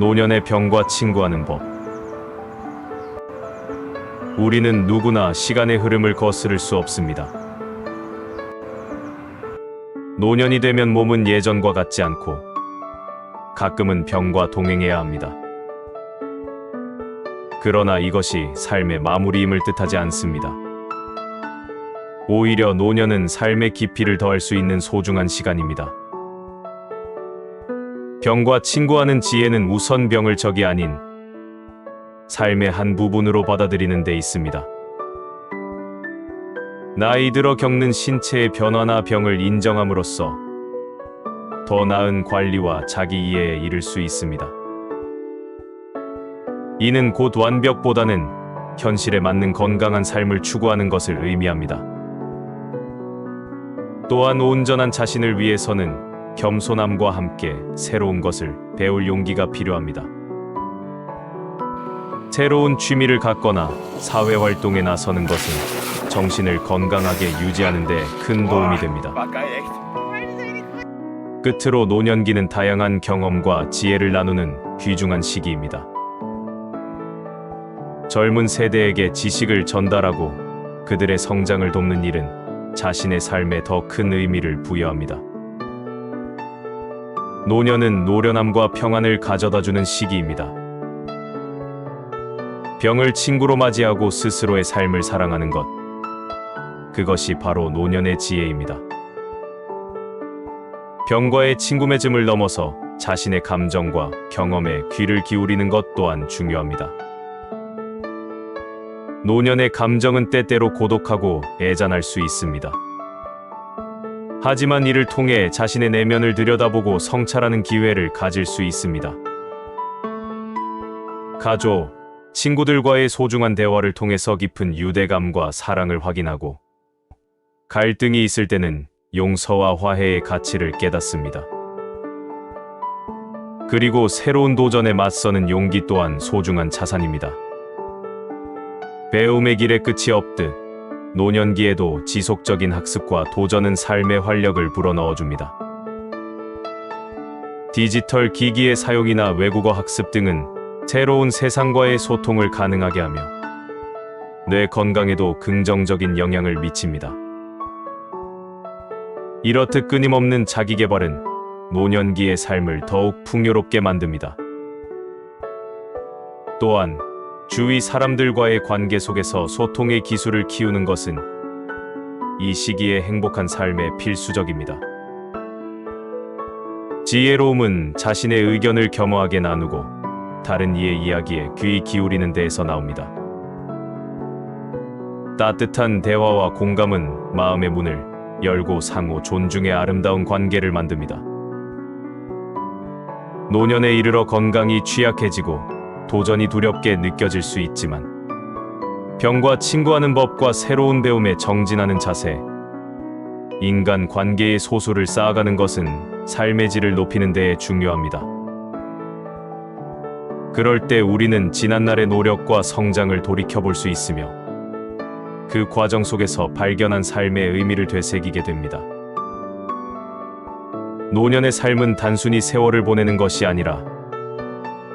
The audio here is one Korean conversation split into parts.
노년의 병과 친구하는 법. 우리는 누구나 시간의 흐름을 거스를 수 없습니다. 노년이 되면 몸은 예전과 같지 않고 가끔은 병과 동행해야 합니다. 그러나 이것이 삶의 마무리임을 뜻하지 않습니다. 오히려 노년은 삶의 깊이를 더할 수 있는 소중한 시간입니다. 병과 친구하는 지혜는 우선 병을 적이 아닌 삶의 한 부분으로 받아들이는 데 있습니다. 나이 들어 겪는 신체의 변화나 병을 인정함으로써 더 나은 관리와 자기 이해에 이를 수 있습니다. 이는 곧 완벽보다는 현실에 맞는 건강한 삶을 추구하는 것을 의미합니다. 또한 온전한 자신을 위해서는 겸손함과 함께 새로운 것을 배울 용기가 필요합니다. 새로운 취미를 갖거나 사회활동에 나서는 것은 정신을 건강하게 유지하는 데 큰 도움이 됩니다. 끝으로 노년기는 다양한 경험과 지혜를 나누는 귀중한 시기입니다. 젊은 세대에게 지식을 전달하고 그들의 성장을 돕는 일은 자신의 삶에 더 큰 의미를 부여합니다. 노년은 노련함과 평안을 가져다주는 시기입니다. 병을 친구로 맞이하고 스스로의 삶을 사랑하는 것, 그것이 바로 노년의 지혜입니다. 병과의 친구 맺음을 넘어서 자신의 감정과 경험에 귀를 기울이는 것 또한 중요합니다. 노년의 감정은 때때로 고독하고 애잔할 수 있습니다. 하지만 이를 통해 자신의 내면을 들여다보고 성찰하는 기회를 가질 수 있습니다. 가족, 친구들과의 소중한 대화를 통해서 깊은 유대감과 사랑을 확인하고 갈등이 있을 때는 용서와 화해의 가치를 깨닫습니다. 그리고 새로운 도전에 맞서는 용기 또한 소중한 자산입니다. 배움의 길에 끝이 없듯 노년기에도 지속적인 학습과 도전은 삶의 활력을 불어넣어줍니다. 디지털 기기의 사용이나 외국어 학습 등은 새로운 세상과의 소통을 가능하게 하며 뇌 건강에도 긍정적인 영향을 미칩니다. 이렇듯 끊임없는 자기개발은 노년기의 삶을 더욱 풍요롭게 만듭니다. 또한 주위 사람들과의 관계 속에서 소통의 기술을 키우는 것은 이 시기의 행복한 삶에 필수적입니다. 지혜로움은 자신의 의견을 겸허하게 나누고 다른 이의 이야기에 귀 기울이는 데에서 나옵니다. 따뜻한 대화와 공감은 마음의 문을 열고 상호 존중의 아름다운 관계를 만듭니다. 노년에 이르러 건강이 취약해지고 도전이 두렵게 느껴질 수 있지만 병과 친구하는 법과 새로운 배움에 정진하는 자세, 인간 관계의 소수를 쌓아가는 것은 삶의 질을 높이는 데에 중요합니다. 그럴 때 우리는 지난날의 노력과 성장을 돌이켜볼 수 있으며 그 과정 속에서 발견한 삶의 의미를 되새기게 됩니다. 노년의 삶은 단순히 세월을 보내는 것이 아니라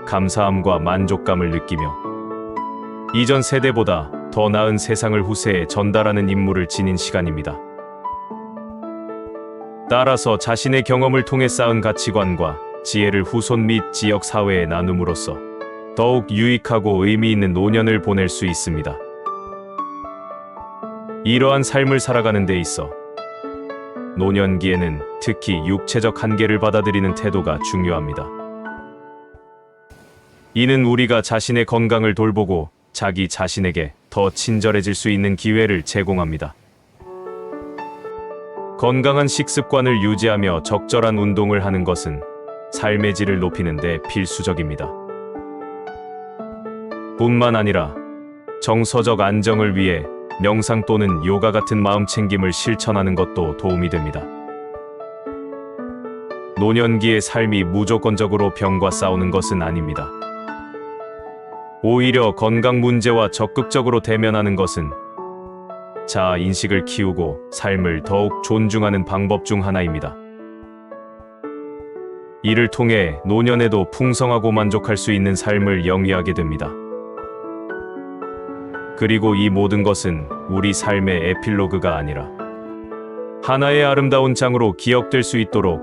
감사함과 만족감을 느끼며 이전 세대보다 더 나은 세상을 후세에 전달하는 임무를 지닌 시간입니다. 따라서 자신의 경험을 통해 쌓은 가치관과 지혜를 후손 및 지역 사회에 나눔으로써 더욱 유익하고 의미 있는 노년을 보낼 수 있습니다. 이러한 삶을 살아가는 데 있어 노년기에는 특히 육체적 한계를 받아들이는 태도가 중요합니다. 이는 우리가 자신의 건강을 돌보고 자기 자신에게 더 친절해질 수 있는 기회를 제공합니다. 건강한 식습관을 유지하며 적절한 운동을 하는 것은 삶의 질을 높이는 데 필수적입니다. 뿐만 아니라 정서적 안정을 위해 명상 또는 요가 같은 마음챙김을 실천하는 것도 도움이 됩니다. 노년기의 삶이 무조건적으로 병과 싸우는 것은 아닙니다. 오히려 건강 문제와 적극적으로 대면하는 것은 자아 인식을 키우고 삶을 더욱 존중하는 방법 중 하나입니다. 이를 통해 노년에도 풍성하고 만족할 수 있는 삶을 영위하게 됩니다. 그리고 이 모든 것은 우리 삶의 에필로그가 아니라 하나의 아름다운 장으로 기억될 수 있도록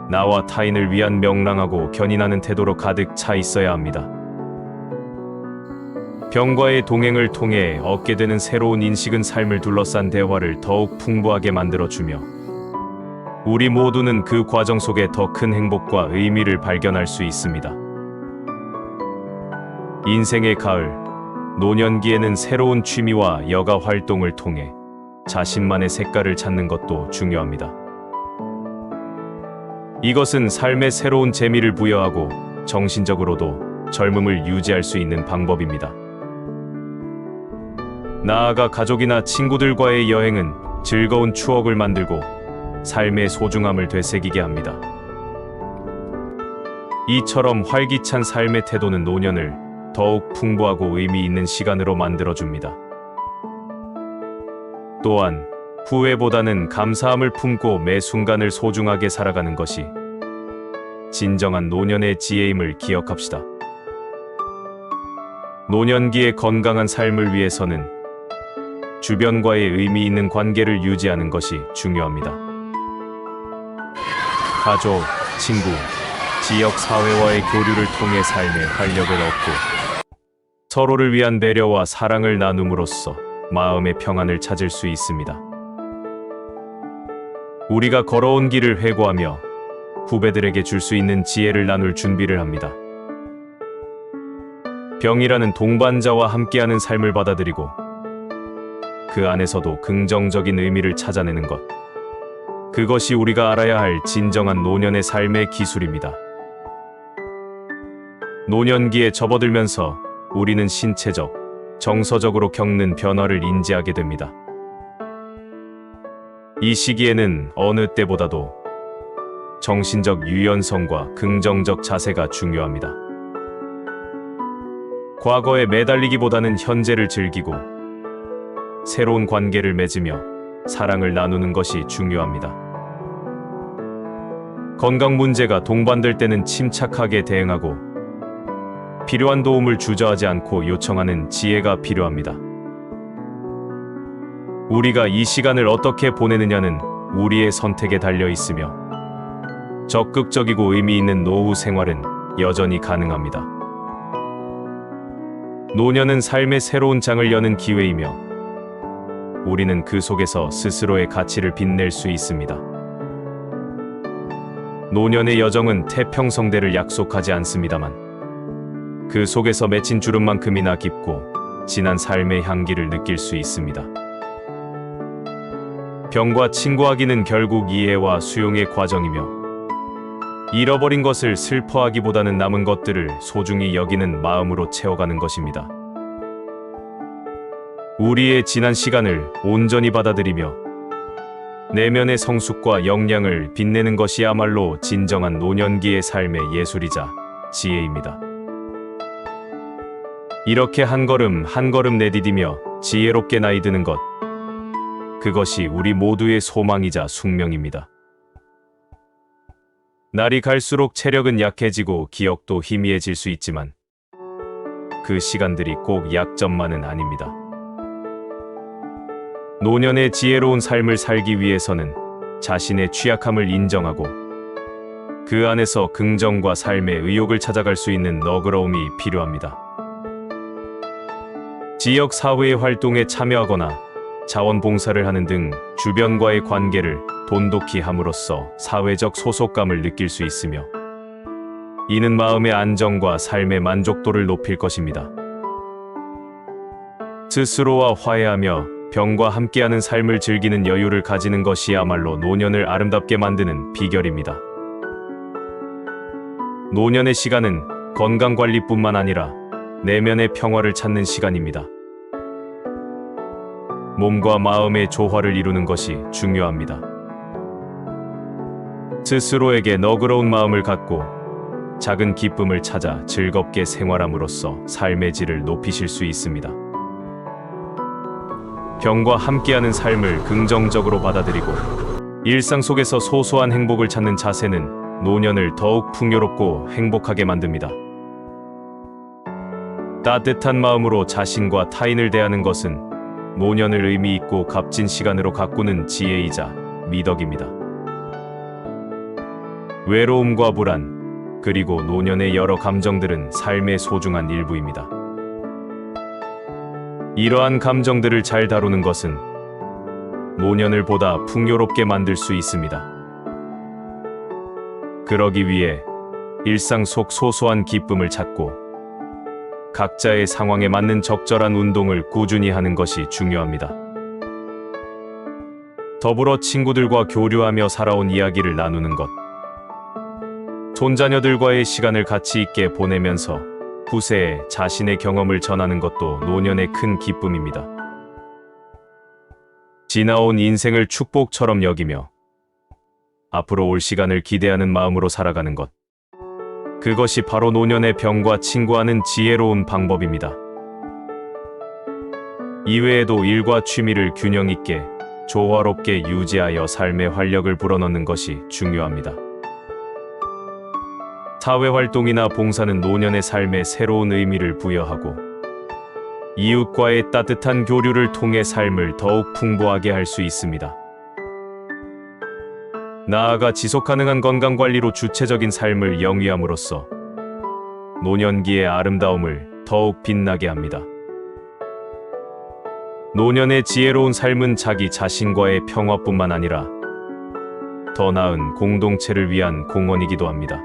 나와 타인을 위한 명랑하고 견인하는 태도로 가득 차 있어야 합니다. 병과의 동행을 통해 얻게 되는 새로운 인식은 삶을 둘러싼 대화를 더욱 풍부하게 만들어주며 우리 모두는 그 과정 속에 더 큰 행복과 의미를 발견할 수 있습니다. 인생의 가을, 노년기에는 새로운 취미와 여가 활동을 통해 자신만의 색깔을 찾는 것도 중요합니다. 이것은 삶에 새로운 재미를 부여하고 정신적으로도 젊음을 유지할 수 있는 방법입니다. 나아가 가족이나 친구들과의 여행은 즐거운 추억을 만들고 삶의 소중함을 되새기게 합니다. 이처럼 활기찬 삶의 태도는 노년을 더욱 풍부하고 의미 있는 시간으로 만들어줍니다. 또한 후회보다는 감사함을 품고 매 순간을 소중하게 살아가는 것이 진정한 노년의 지혜임을 기억합시다. 노년기의 건강한 삶을 위해서는 주변과의 의미 있는 관계를 유지하는 것이 중요합니다. 가족, 친구, 지역 사회와의 교류를 통해 삶의 활력을 얻고 서로를 위한 배려와 사랑을 나눔으로써 마음의 평안을 찾을 수 있습니다. 우리가 걸어온 길을 회고하며 후배들에게 줄 수 있는 지혜를 나눌 준비를 합니다. 병이라는 동반자와 함께하는 삶을 받아들이고 그 안에서도 긍정적인 의미를 찾아내는 것. 그것이 우리가 알아야 할 진정한 노년의 삶의 기술입니다. 노년기에 접어들면서 우리는 신체적, 정서적으로 겪는 변화를 인지하게 됩니다. 이 시기에는 어느 때보다도 정신적 유연성과 긍정적 자세가 중요합니다. 과거에 매달리기보다는 현재를 즐기고 새로운 관계를 맺으며 사랑을 나누는 것이 중요합니다. 건강 문제가 동반될 때는 침착하게 대응하고 필요한 도움을 주저하지 않고 요청하는 지혜가 필요합니다. 우리가 이 시간을 어떻게 보내느냐는 우리의 선택에 달려 있으며 적극적이고 의미 있는 노후 생활은 여전히 가능합니다. 노년은 삶의 새로운 장을 여는 기회이며 우리는 그 속에서 스스로의 가치를 빛낼 수 있습니다. 노년의 여정은 태평성대를 약속하지 않습니다만 그 속에서 맺힌 주름만큼이나 깊고 진한 삶의 향기를 느낄 수 있습니다. 병과 친구하기는 결국 이해와 수용의 과정이며 잃어버린 것을 슬퍼하기보다는 남은 것들을 소중히 여기는 마음으로 채워가는 것입니다. 우리의 지난 시간을 온전히 받아들이며 내면의 성숙과 역량을 빛내는 것이야말로 진정한 노년기의 삶의 예술이자 지혜입니다. 이렇게 한 걸음 한 걸음 내디디며 지혜롭게 나이 드는 것, 그것이 우리 모두의 소망이자 숙명입니다. 날이 갈수록 체력은 약해지고 기억도 희미해질 수 있지만 그 시간들이 꼭 약점만은 아닙니다. 노년의 지혜로운 삶을 살기 위해서는 자신의 취약함을 인정하고 그 안에서 긍정과 삶의 의욕을 찾아갈 수 있는 너그러움이 필요합니다. 지역 사회의 활동에 참여하거나 자원봉사를 하는 등 주변과의 관계를 돈독히 함으로써 사회적 소속감을 느낄 수 있으며 이는 마음의 안정과 삶의 만족도를 높일 것입니다. 스스로와 화해하며 병과 함께하는 삶을 즐기는 여유를 가지는 것이야말로 노년을 아름답게 만드는 비결입니다. 노년의 시간은 건강관리뿐만 아니라 내면의 평화를 찾는 시간입니다. 몸과 마음의 조화를 이루는 것이 중요합니다. 스스로에게 너그러운 마음을 갖고 작은 기쁨을 찾아 즐겁게 생활함으로써 삶의 질을 높이실 수 있습니다. 병과 함께하는 삶을 긍정적으로 받아들이고 일상 속에서 소소한 행복을 찾는 자세는 노년을 더욱 풍요롭고 행복하게 만듭니다. 따뜻한 마음으로 자신과 타인을 대하는 것은 노년을 의미 있고 값진 시간으로 가꾸는 지혜이자 미덕입니다. 외로움과 불안, 그리고 노년의 여러 감정들은 삶의 소중한 일부입니다. 이러한 감정들을 잘 다루는 것은 노년을 보다 풍요롭게 만들 수 있습니다. 그러기 위해 일상 속 소소한 기쁨을 찾고 각자의 상황에 맞는 적절한 운동을 꾸준히 하는 것이 중요합니다. 더불어 친구들과 교류하며 살아온 이야기를 나누는 것, 손자녀들과의 시간을 가치 있게 보내면서 후세에 자신의 경험을 전하는 것도 노년의 큰 기쁨입니다. 지나온 인생을 축복처럼 여기며 앞으로 올 시간을 기대하는 마음으로 살아가는 것, 그것이 바로 노년의 병과 친구하는 지혜로운 방법입니다. 이외에도 일과 취미를 균형 있게 조화롭게 유지하여 삶의 활력을 불어넣는 것이 중요합니다. 사회활동이나 봉사는 노년의 삶에 새로운 의미를 부여하고 이웃과의 따뜻한 교류를 통해 삶을 더욱 풍부하게 할 수 있습니다. 나아가 지속가능한 건강관리로 주체적인 삶을 영위함으로써 노년기의 아름다움을 더욱 빛나게 합니다. 노년의 지혜로운 삶은 자기 자신과의 평화뿐만 아니라 더 나은 공동체를 위한 공헌이기도 합니다.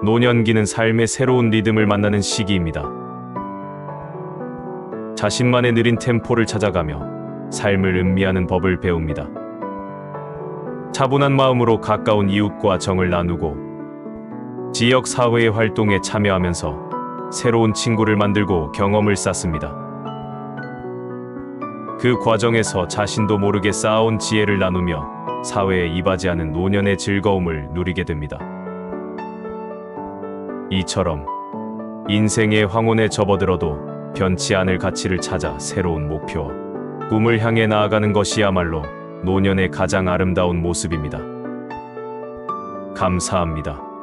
노년기는 삶의 새로운 리듬을 만나는 시기입니다. 자신만의 느린 템포를 찾아가며 삶을 음미하는 법을 배웁니다. 차분한 마음으로 가까운 이웃과 정을 나누고 지역 사회의 활동에 참여하면서 새로운 친구를 만들고 경험을 쌓습니다. 그 과정에서 자신도 모르게 쌓아온 지혜를 나누며 사회에 이바지하는 노년의 즐거움을 누리게 됩니다. 이처럼 인생의 황혼에 접어들어도 변치 않을 가치를 찾아 새로운 목표와 꿈을 향해 나아가는 것이야말로 노년의 가장 아름다운 모습입니다. 감사합니다.